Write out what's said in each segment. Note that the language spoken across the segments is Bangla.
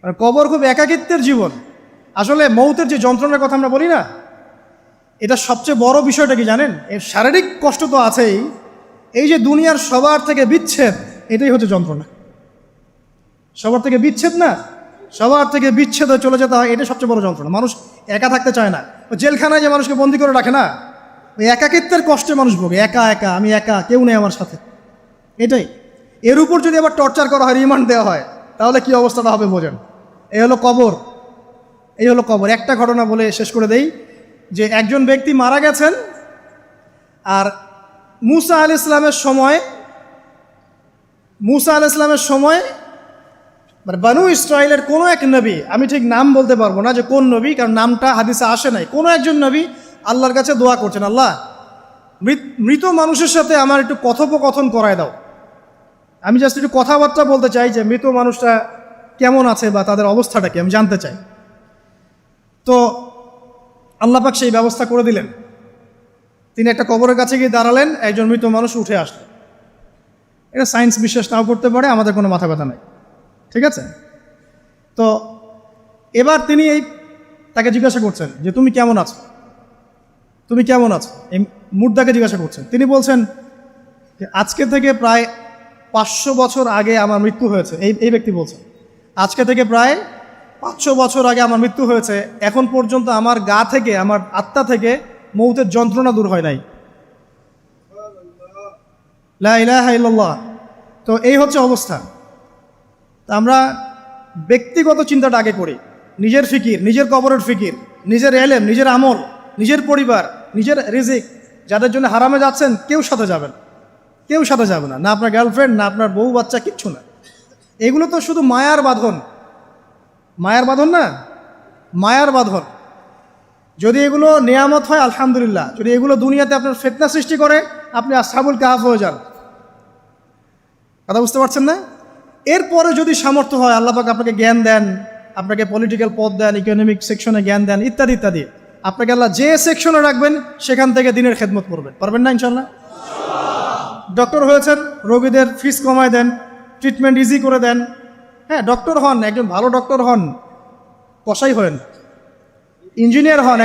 আর কবর খুব একাকিত্বের জীবন। আসলে মৌতের যে যন্ত্রণার কথা আমরা বলি না, এটা সবচেয়ে বড় বিষয়টা কি জানেন? এর শারীরিক কষ্ট তো আছেই, এই যে দুনিয়ার সবার থেকে বিচ্ছেদ, এটাই হচ্ছে যন্ত্রণা। সবার থেকে বিচ্ছেদ না, সবার থেকে বিচ্ছেদ হয়ে চলে যেতে হয়, এটাই সবচেয়ে বড় যন্ত্রণা। মানুষ একা থাকতে চায় না। জেলখানায় যে মানুষকে বন্দি করে রাখে না, ওই একাকিত্বের কষ্টে মানুষ ভোগে। একা একা, আমি একা, কেউ নেই আমার সাথে, এটাই। এর উপর যদি আবার টর্চার করা হয়, রিমান্ড দেওয়া হয়, তাহলে কি অবস্থাটা হবে বোঝেন। এই হলো কবর, এই হলো কবর। একটা ঘটনা বলে শেষ করে দেই, যে একজন ব্যক্তি মারা গেছেন, আর মুসা আলাইহিস সালামের সময় মানে বানু ইসরায়েলের কোনো এক নবী, আমি ঠিক নাম বলতে পারবো না যে কোন নবী, কারণ নামটা হাদিসে আসে নাই, কোনো একজন নবী আল্লাহর কাছে দোয়া করছেন, আল্লাহ মৃত মানুষের সাথে আমার একটু কথোপকথন করায় দাও। আমি জাস্ট একটু কথাবার্তা বলতে চাই যে মৃত মানুষটা কেমন আছে বা তাদের অবস্থাটা কি, আমি জানতে চাই। তো আল্লাহ পাক সেই ব্যবস্থা করে দিলেন। তিনি একটা কবরের কাছে গিয়ে দাঁড়ালেন, একজন মৃত মানুষ উঠে আসলেন। এটা সায়েন্স বিশ্বাস নাও করতে পারে, আমাদের কোনো মাথা ব্যথা নাই, ঠিক আছে? তো এবার তিনি তাকে জিজ্ঞাসা করছেন যে তুমি কেমন আছো, তুমি কেমন আছো, এই মুর্দাকে জিজ্ঞাসা করছেন। তিনি বলছেন যে আজকে থেকে প্রায় 500 বছর আগে আমার মৃত্যু হয়েছে। এই ব্যক্তি বলছেন আজকে থেকে প্রায় 500 বছর আগে আমার মৃত্যু হয়েছে, এখন পর্যন্ত আমার গা থেকে, আমার আত্মা থেকে মৌতের যন্ত্রণা দূর হয় নাই। লা ইলাহা ইল্লাল্লাহ। তো এই হচ্ছে অবস্থা। তা আমরা ব্যক্তিগত চিন্তাটা আগে করি, নিজের ফিকির, নিজের কবরের ফিকির, নিজের এলেম, নিজের আমল, নিজের পরিবার, নিজের রিজিক। যাদের জন্য হারামে যাচ্ছেন, কেউ সাথে যাবেন, কেউ সাথে যাবে না, না আপনার গার্লফ্রেন্ড, না আপনার বউ বাচ্চা, কিচ্ছু না। এগুলো তো শুধু মায়ার বাঁধন, মায়ার বাঁধন না, মায়ার বাঁধন। যদি এগুলো নেয়ামত হয় আলহামদুলিল্লাহ, যদি এগুলো দুনিয়াতে আপনার ফিতনা সৃষ্টি করে, আপনি আসহাবুল কাহফ হয়ে যান। কথা বুঝতে পারছেন না? এরপরে যদি সামর্থ্য হয়, আল্লাহ পাক আপনাকে জ্ঞান দেন, আপনাকে পলিটিক্যাল পদ দেন, ইকোনমিক সেকশনে জ্ঞান দেন, ইত্যাদি ইত্যাদি, আপনাকে আল্লাহ যে সেকশনে রাখবেন সেখান থেকে দিনের খেদমত করবেন, পারবেন না ইনশাল্লাহ? ডক্টর হয়েছেন, রোগীদের ফিস কমায় দেন, ট্রিটমেন্ট ইজি করে দেন। হ্যাঁ, ডক্টর হন, একজন ভালো ডক্টর হন, কসাই হন। ইঞ্জিনিয়ার হন,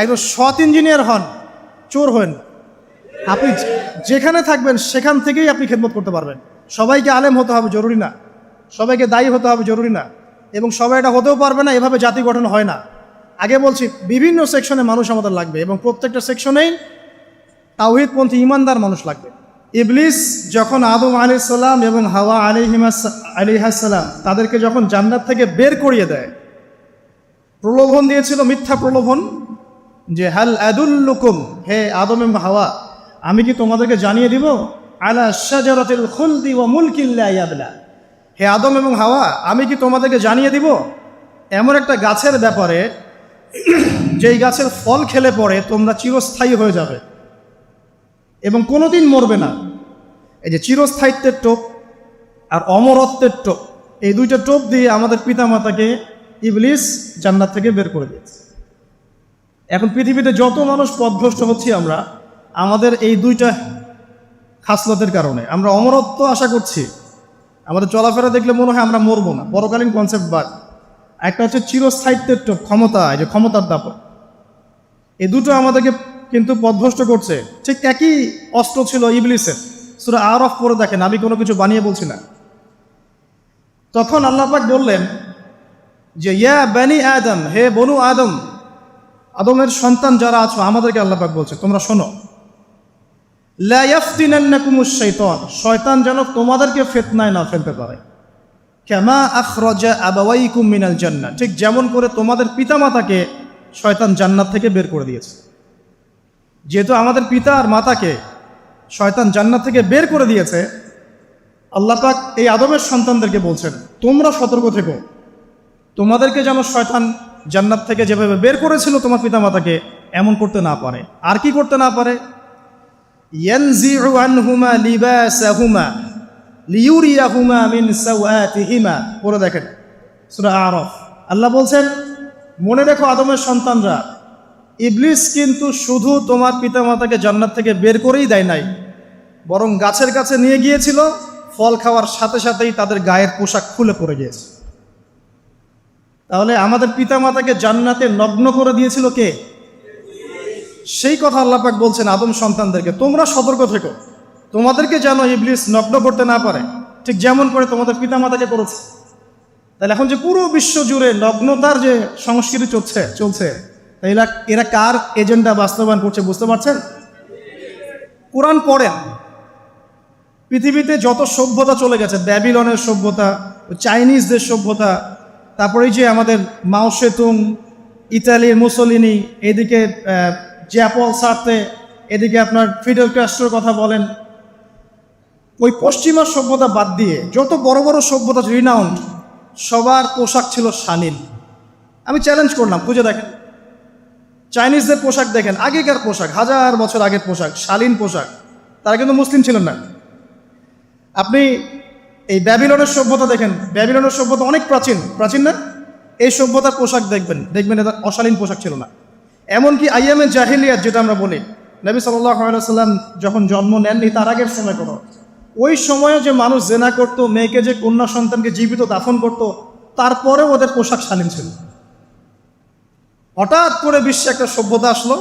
একজন সৎ ইঞ্জিনিয়ার হন, চোর হন। আপনি যেখানে থাকবেন সেখান থেকেই আপনি খেদমত করতে পারবেন। সবাইকে আলেম হতে হবে জরুরি না, সবাইকে দায়ী হতে হবে জরুরি না, এবং সবাই এটা হতেও পারবে না। এভাবে জাতি গঠন হয় না। আগে বলছি, বিভিন্ন সেকশনে মানুষ আমাদের লাগবে, এবং প্রত্যেকটা সেকশনেই তাওহীদপন্থী ইমানদার মানুষ লাগবে। ইবলিস যখন আদম আলাইহিস সালাম এবং হাওয়া আলাইহিস সালাম তাদেরকে যখন জান্নাত থেকে বের করিয়ে দেয়, প্রলোভন দিয়েছিল, মিথ্যা প্রলোভন, যে হাল আদুল্লুকুম, হে আদম এবং হাওয়া, আমি কি তোমাদেরকে জানিয়ে দিব, আলা শাজারাতিল খুলদি ওয়া মুলকিন লা ইয়াবলা, হে আদম এবং হাওয়া, আমি কি তোমাদেরকে জানিয়ে দিব এমন একটা গাছের ব্যাপারে, যেই গাছের ফল খেলে পরে তোমরা চিরস্থায়ী হয়ে যাবে এবং কোনোদিন মরবে না। এই যে চিরস্থায়িত্বের টোপ আর অমরত্বের টোপ, এই দুইটা টোপ দিয়ে আমাদের পিতামাতাকে ইবলিস জান্নাত থেকে বের করে দিয়েছে। এখন পৃথিবীতে যত মানুষ পথভ্রষ্ট হচ্ছি আমরা, আমাদের এই দুইটা খাসলতের কারণে। আমরা অমরত্ব আশা করছি, আমাদের চলাফেরা দেখলে মনে হয় আমরা মরবো না, পরকালীন কনসেপ্ট বাদ। একটা হচ্ছে চিরস্থায়িত্বের টোপ, ক্ষমতা, এই যে ক্ষমতার দাপট, এই দুটো আমাদেরকে কিন্তু পথভ্রষ্ট করছে। ঠিক একই অস্ত্র ছিল ইবলিসের। সূরা আরাফ পড়ে দেখেন, আমি কোনো কিছু বানিয়ে বলছি না। তখন আল্লাহ পাক বললেন যে ইয়া বানি আদম, হে বনু আদম, আদমের সন্তান যারা আছো, আমাদেরকে আল্লাহ পাক বলছে তোমরা শোনো, লা ইয়াফতিনান্নাকুমুশ শাইতান, শয়তান যেন তোমাদেরকে ফিতনায় না ফেলতে পারে। কামা আখরাজা আবাওয়াইকুম মিনাল জান্নাহ, ঠিক যেমন করে তোমাদের পিতামাতাকে শয়তান জান্নাত থেকে বের করে দিয়েছে। যেহেতু আমাদের পিতা আর মাতাকে শয়তান জান্নাত থেকে বের করে দিয়েছে, আল্লাহ পাক এই আদমের সন্তানদেরকে বলছেন তোমরা সতর্ক থেকো, তোমাদেরকে যেন শয়তান জান্নাত থেকে যেভাবে বের করেছিল তোমার পিতামাতাকে, এমন করতে না পারে। আর কি করতে না পারে? ইয়ানজিউ আনহুমা লিবাসাহুমা লিউরিয়াহুমা মিন সাওয়াতিহিমা, পড়ে দেখেন সূরা আরাফ। আল্লাহ বলছেন মনে রেখো আদমের সন্তানরা, ইবলিস কিন্তু শুধু তোমার পিতামাতাকে জান্নাত থেকে বের করেই দেয় নাই, বরং গাছের কাছে নিয়ে গিয়েছিল, ফল খাওয়ার সাথে সাথেই তাদের গায়ের পোশাক খুলে পড়ে গিয়েছে। তাহলে আমাদের পিতামাতাকে জান্নাতে নগ্ন করে দিয়েছিল কে? সেই কথা আল্লাহ পাক বলছেন আদম সন্তানদেরকে, তোমরা সতর্ক থেকো, তোমাদেরকে যেন ইবলিস নগ্ন করতে না পারে, ঠিক যেমন করে তোমাদের পিতামাতাকে করেছে। তাহলে এখন যে পুরো বিশ্ব জুড়ে নগ্নতার যে সংস্কৃতি চলছে তাই এরা কার এজেন্ডা বাস্তবায়ন করছে বুঝতে পারছেন? কোরআন পড়েন, পৃথিবীতে যত সভ্যতা চলে গেছে, ব্যাবিলনের সভ্যতা, চাইনিজদের সভ্যতা, তারপরে যে আমাদের মাও সেতুং, ইতালির মুসোলিনি, এদিকে জ্যাপল সার্তে, এদিকে আপনার ফিডেল ক্যাস্ট্রোর কথা বলেন, ওই পশ্চিমা সভ্যতা বাদ দিয়ে যত বড় বড় সভ্যতা রিনাউন্ড, সবার পোশাক ছিল শালীন। আমি চ্যালেঞ্জ করলাম, খুঁজে দেখেন, চাইনিজদের পোশাক দেখেন, আগেকার পোশাক, 1000 বছর আগের পোশাক, শালীন পোশাক। তারা কিন্তু মুসলিম ছিলেন না। আপনি এই ব্যাবিলনের সভ্যতা দেখেন, ব্যাবিলনের সভ্যতা অনেক প্রাচীন না? এই সভ্যতার পোশাক দেখবেন এটা অশালীন পোশাক ছিল না। এমনকি আইয়ামে জাহিলিয়াত যেটা আমরা বলি, নবী সাল্লাল্লাহু আলাইহি ওয়াসাল্লাম যখন জন্ম নেননি তার আগের সময় কোনো, ওই সময়ে যে মানুষ জেনা করত, মেয়েকে যে কন্যা সন্তানকে জীবিত দাফন করত, তারপরেও ওদের পোশাক শালীন ছিল। হঠাৎ করে বিশ্বে একটা সভ্যতা আসলো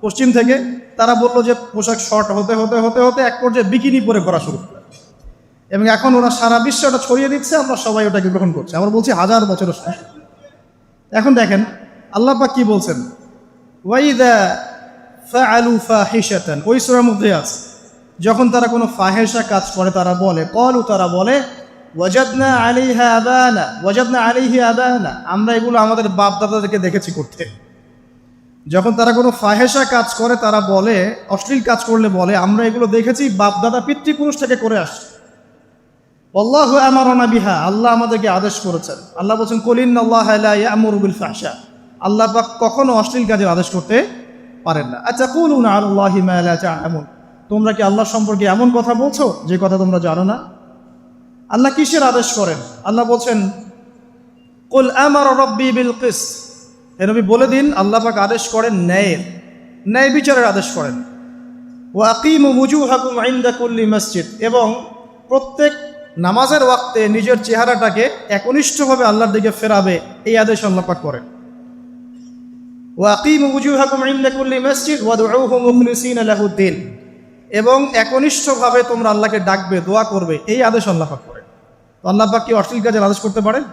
পশ্চিম থেকে, তারা বললো যে পোশাক শর্ট হতে হতে হতে হতে এক পর্যায়ে বিকিনি পরে করা শুরু করে, এবং এখন ওরা সারা বিশ্বে ওটা ছড়িয়ে দিচ্ছে, আমরা সবাই ওটাকে গ্রহণ করছি। আমরা বলছি 1000 বছরের সমস্যা। এখন দেখেন আল্লাহ পাক কি বলছেন, ওয়াইদা ফাআলু ফাহিশাতান, ওই সূরার মধ্যে আছে, যখন তারা কোনো ফাহেসা কাজ করে তারা বলে ওয়াজাদনা আলাইহি আবানা, আমরা এগুলো আমাদের বাপ দাদাদেরকে দেখেছি করতে। যখন তারা কোনো ফাহেসা কাজ করে তারা বলে, অশ্লীল কাজ করলে বলে, আমরা এগুলো দেখেছি বাপ দাদা পিতৃপুরুষ থেকে করে আসছে। আল্লাহু আমারানা বিহা, আল্লাহ আমাদেরকে আদেশ করেছেন। আল্লাহ বলছেন কুল ইন্নাল্লাহা লা ইয়া'মুরু বিল ফাহশা, আল্লাহ পাক কখনো অশ্লীল কাজের আদেশ করতে পারেন না। আতাকুলুনা আলাল্লাহি মা লা তা'লামুন, তোমরা কি আল্লাহ সম্পর্কে এমন কথা বলছো যে কথা তোমরা জানো না? আল্লাহ কিসের আদেশ করেন? আল্লাহ বলছেন কুল আমারা রাব্বি বিল কিসত, হে নবী বলে দিন আল্লাহ পাক আদেশ করেন ন্যায় বিচারের আদেশ করেন। ওয়া আকিমু ওয়ুজুহাকুম ইনদা কুল্লি মসজিদ, এবং প্রত্যেক নামাজের ওয়াক্তে নিজের চেহারাটাকে একনিষ্ঠভাবে আল্লাহর দিকে ফেরাবে, এই আদেশ আল্লাহ পাক করেন। ওয়া আকিমু ওয়ুজুহাকুম ইনদা কুল্লি মসজিদ ওয়াদউহু মুখলিসিনা লাহুদ্দিন, এবং একনিষ্ঠভাবে তোমরা আল্লাহকে ডাকবে, দোয়া করবে, এই আদেশ আল্লাহ পাক করেন। তো আল্লাহ পাক কি অশ্লীল কাজের আদেশ করতে পারেন?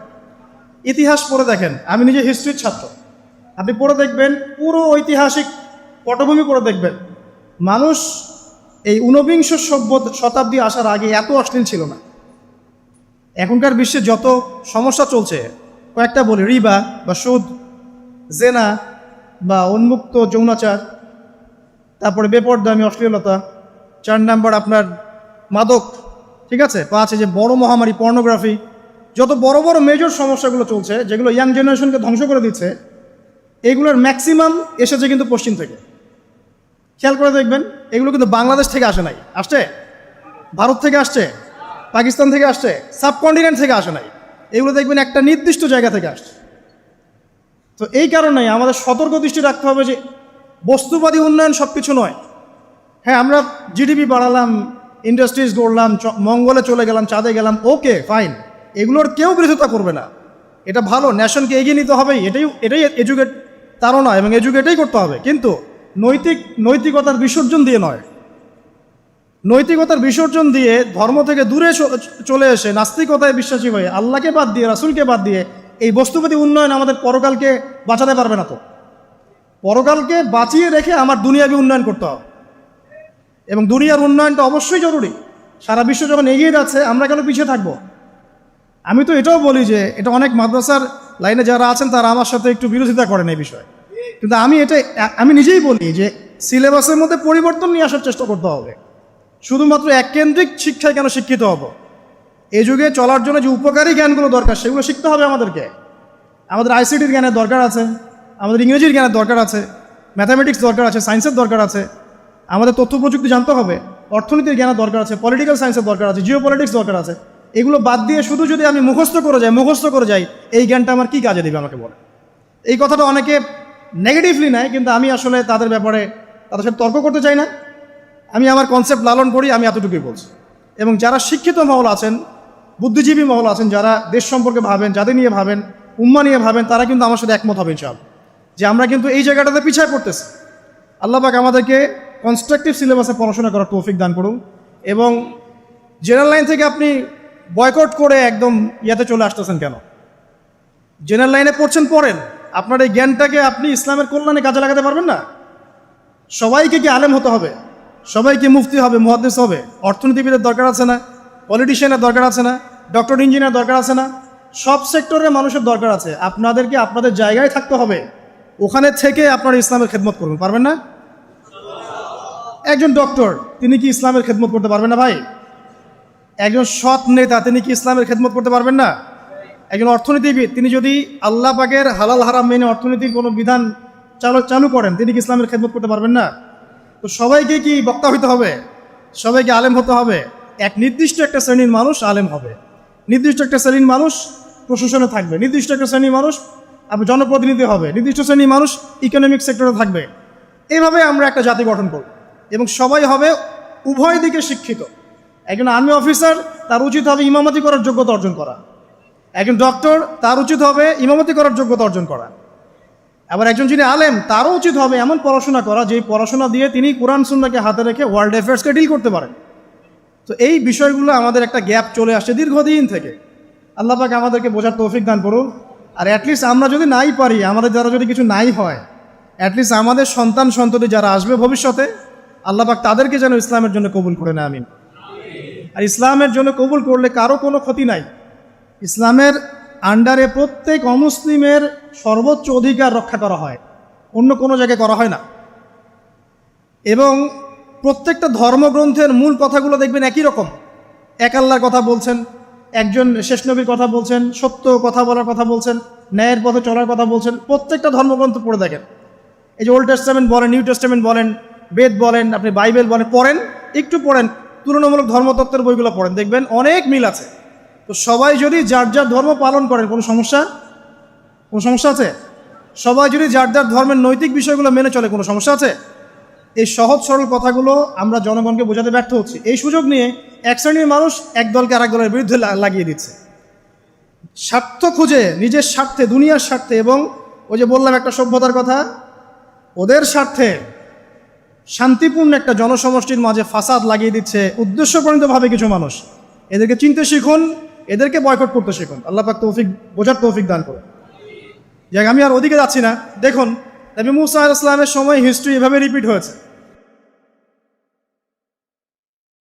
ইতিহাস পড়ে দেখেন, আমি নিজে হিস্ট্রির ছাত্র, আপনি পড়ে দেখবেন, পুরো ঐতিহাসিক পটভূমি পড়ে দেখবেন, মানুষ এই ঊনবিংশ শতাব্দী আসার আগে এত অশ্লীল ছিল না। এখনকার বিশ্বে যত সমস্যা চলছে, কয়েকটা বলি, রিবা বা সুদ, জেনা বা উন্মুক্ত যৌনাচার, তারপরে বেপরদামি অশ্লীলতা, 4 নাম্বার আপনার মাদক, ঠিক আছে, 5 যে বড় মহামারী পর্নোগ্রাফি, যত বড় বড় মেজর সমস্যাগুলো চলছে যেগুলো ইয়াং জেনারেশনকে ধ্বংস করে দিচ্ছে, এগুলোর ম্যাক্সিমাম এসেছে কিন্তু পশ্চিম থেকে। খেয়াল করে দেখবেন, এগুলো কিন্তু বাংলাদেশ থেকে আসে নাই, আসছে ভারত থেকে আসছে, পাকিস্তান থেকে আসছে, সাবকন্টিনেন্ট থেকে আসে নাই, এগুলো দেখবেন একটা নির্দিষ্ট জায়গা থেকে আসছে। তো এই কারণেই আমাদের সতর্ক দৃষ্টি রাখতে হবে যে বস্তুবাদী উন্নয়ন সব কিছু নয়। হ্যাঁ, আমরা জিডিপি বাড়ালাম, ইন্ডাস্ট্রিজ গড়লাম, মঙ্গলে চলে গেলাম, চাঁদে গেলাম, ওকে ফাইন, এগুলোর কেউ বিরোধিতা করবে না, এটা ভালো, ন্যাশনকে এগিয়ে নিতে হবে, এটাই এডুকেট, তারও নয়, এবং এডুকেটেই করতে হবে, কিন্তু নৈতিকতার বিসর্জন দিয়ে নয়। নৈতিকতার বিসর্জন দিয়ে ধর্ম থেকে দূরে চলে এসে নাস্তিকতায় বিশ্বাসী হয়ে আল্লাহকে বাদ দিয়ে, রাসূলকে বাদ দিয়ে এই বস্তুবাদী উন্নয়ন আমাদের পরকালকে বাঁচাতে পারবে না। তো পরকালকে বাঁচিয়ে রেখে আমার দুনিয়াবী উন্নয়ন করতে হবে, এবং দুনিয়ার উন্নয়নটা অবশ্যই জরুরি। সারা বিশ্ব যখন এগিয়ে যাচ্ছে, আমরা কেন পিছিয়ে থাকবো? আমি তো এটাও বলি যে এটা অনেক মাদ্রাসার লাইনে যারা আছেন তারা আমার সাথে একটু বিরোধিতা করেন এই বিষয়ে, কিন্তু আমি নিজেই বলি যে সিলেবাসের মধ্যে পরিবর্তন নিয়ে আসার চেষ্টা করতে হবে। শুধুমাত্র এককেন্দ্রিক শিক্ষায় কেন শিক্ষিত হব? এই যুগে চলার জন্য যে উপকারী জ্ঞানগুলো দরকার সেগুলো শিখতে হবে আমাদেরকে। আমাদের আইসিটির জ্ঞানের দরকার আছে, আমাদের ইংরেজির জ্ঞানের দরকার আছে, ম্যাথামেটিক্স দরকার আছে, সায়েন্সের দরকার আছে, আমাদের তথ্য প্রযুক্তি জানতে হবে, অর্থনীতির জ্ঞানের দরকার আছে, পলিটিক্যাল সায়েন্সের দরকার আছে, জিও পলিটিক্স দরকার আছে। এগুলো বাদ দিয়ে শুধু যদি আমি মুখস্থ করে যাই, এই জ্ঞানটা আমার কী কাজে দেবে আমাকে বলে? এই কথাটা অনেকে নেগেটিভলি নেয়, কিন্তু আমি আসলে তাদের ব্যাপারে তাদের সাথে তর্ক করতে চাই না। আমি আমার কনসেপ্ট লালন করি, আমি এতটুকুই বলছি। এবং যারা শিক্ষিত মহল আছেন, বুদ্ধিজীবী মহল আছেন, যারা দেশ সম্পর্কে ভাবেন, যাদের নিয়ে ভাবেন, উম্মা নিয়ে ভাবেন, তারা কিন্তু আমার সাথে একমত হবে ইনশাআল্লাহ যে আমরা কিন্তু এই জায়গাটাতে পিছিয়ে পড়তেছি। আল্লাহ পাক আমাদেরকে কনস্ট্রাকটিভ সিলেবাসে পড়াশোনা করার তৌফিক দান করুন, এবং জেনারেল লাইন থেকে আপনি বয়কট করে একদম ইয়াতে চলে আসতেছেন কেন? জেনারেল লাইনে পড়ছেন, পড়েন, আপনার এই জ্ঞানটাকে আপনি ইসলামের কল্যাণে কাজে লাগাতে পারবেন না? সবাইকে কি আলেম হতে হবে? সবাইকে মুফতি হবে, মুহাদ্দিস হবে? অর্থনীতিবিদের দরকার আছে না? পলিটিশিয়ানের দরকার আছে না? ডক্টর ইঞ্জিনিয়ার দরকার আছে না? সব সেক্টরের মানুষের দরকার আছে। আপনাদেরকে আপনাদের জায়গায় থাকতে হবে, ওখানে থেকে আপনারা ইসলামের খেদমত করবেন, পারবেন না? একজন ডক্টর, তিনি কি ইসলামের খেদমত করতে পারবেন না ভাই? একজন সৎ নেতা, তিনি কি ইসলামের খেদমত করতে পারবেন না? একজন অর্থনীতিবিদ, তিনি যদি আল্লাহ পাকের হালাল হারাম মেনে অর্থনীতির কোনো বিধান চালু করেন, তিনি কি ইসলামের খেদমত করতে পারবেন না? তো সবাইকে কি বক্তা হইতে হবে? সবাইকে আলেম হতে হবে? এক নির্দিষ্ট একটা শ্রেণীর মানুষ আলেম হবে, নির্দিষ্ট একটা শ্রেণীর মানুষ প্রশাসনে থাকবে, নির্দিষ্ট একটা শ্রেণীর মানুষ আপনি জনপ্রতিনিধি হবে, নির্দিষ্ট শ্রেণীর মানুষ ইকোনমিক সেক্টরে থাকবে। এইভাবে আমরা একটা জাতি গঠন করব, এবং সবাই হবে উভয় দিকে শিক্ষিত। একজন আর্মি অফিসার, তার উচিত হবে ইমামতি করার যোগ্যতা অর্জন করা। একজন ডক্টর, তার উচিত হবে ইমামতি করার যোগ্যতা অর্জন করা। আবার একজন যিনি আলেম, তারও উচিত হবে এমন পড়াশোনা করা যে পড়াশোনা দিয়ে তিনি কোরআন সুন্নাহকে হাতে রেখে ওয়ার্ল্ড অ্যাফেয়ার্সকে ডিল করতে পারেন। তো এই বিষয়গুলো আমাদের একটা গ্যাপ চলে আসছে দীর্ঘদিন থেকে। আল্লাহ পাক আমাদেরকে বোঝার তৌফিক দান করুন। আর অ্যাটলিস্ট আমরা যদি নাই পারি, আমাদের দ্বারা যদি কিছু নাই হয়, অ্যাটলিস্ট আমাদের সন্তান সন্ততি যারা আসবে ভবিষ্যতে, আল্লাহ পাক তাদেরকে যেন ইসলামের জন্য কবুল করে নেয়, আমিন। আর ইসলামের জন্য কবুল করলে কারো কোনো ক্ষতি নাই। ইসলামের আন্ডারে প্রত্যেক অমুসলিমের সর্বোচ্চ অধিকার রক্ষা করা হয়, অন্য কোনো জায়গায় করা হয় না। এবং প্রত্যেকটা ধর্মগ্রন্থের মূল কথাগুলো দেখবেন একই রকম। এক আল্লাহর কথা বলছেন, একজন শেষ নবীর কথা বলছেন, সত্য কথা বলার কথা বলছেন, ন্যায়ের পথে চলার কথা বলছেন। প্রত্যেকটা ধর্মগ্রন্থ পড়ে দেখেন, এই যে ওল্ড টেস্টামেন্ট বলেন, নিউ টেস্টামেন্ট বলেন, বেদ বলেন, আপনি বাইবেল বলেন, পড়েন, একটু পড়েন, তুলনামূলক ধর্মতত্ত্বের বইগুলো পড়েন, দেখবেন অনেক মিল আছে। তো সবাই যদি যার যার ধর্ম পালন করেন, কোনো সমস্যা আছে? সবাই যদি যার যার ধর্মের নৈতিক বিষয়গুলো মেনে চলে, কোনো সমস্যা আছে? এই সহজ সরল কথাগুলো আমরা জনগণকে বোঝাতে ব্যর্থ হচ্ছি। এই সুযোগ নিয়ে এক শ্রেণীর মানুষ এক দলকে আরেক দলের বিরুদ্ধে লাগিয়ে দিচ্ছে, স্বার্থ খুঁজে, নিজের স্বার্থে, দুনিয়ার স্বার্থে, এবং ওই যে বললাম একটা সভ্যতার কথা, ওদের স্বার্থে শান্তিপূর্ণ একটা জনসমষ্টির মাঝে ফাসাদ লাগিয়ে দিচ্ছে উদ্দেশ্যপ্রণীতভাবে কিছু মানুষ। এদেরকে চিনতে শিখুন, এদেরকে বয়কট করতে শিখুন। আল্লাহ পাক বোঝার তৌফিক দান করে। যাক, আমি আর ওদিকে যাচ্ছি না। দেখুন, নবী মুসা আলাইহিস সালামের সময় হিস্ট্রি এভাবে রিপিট হয়েছে।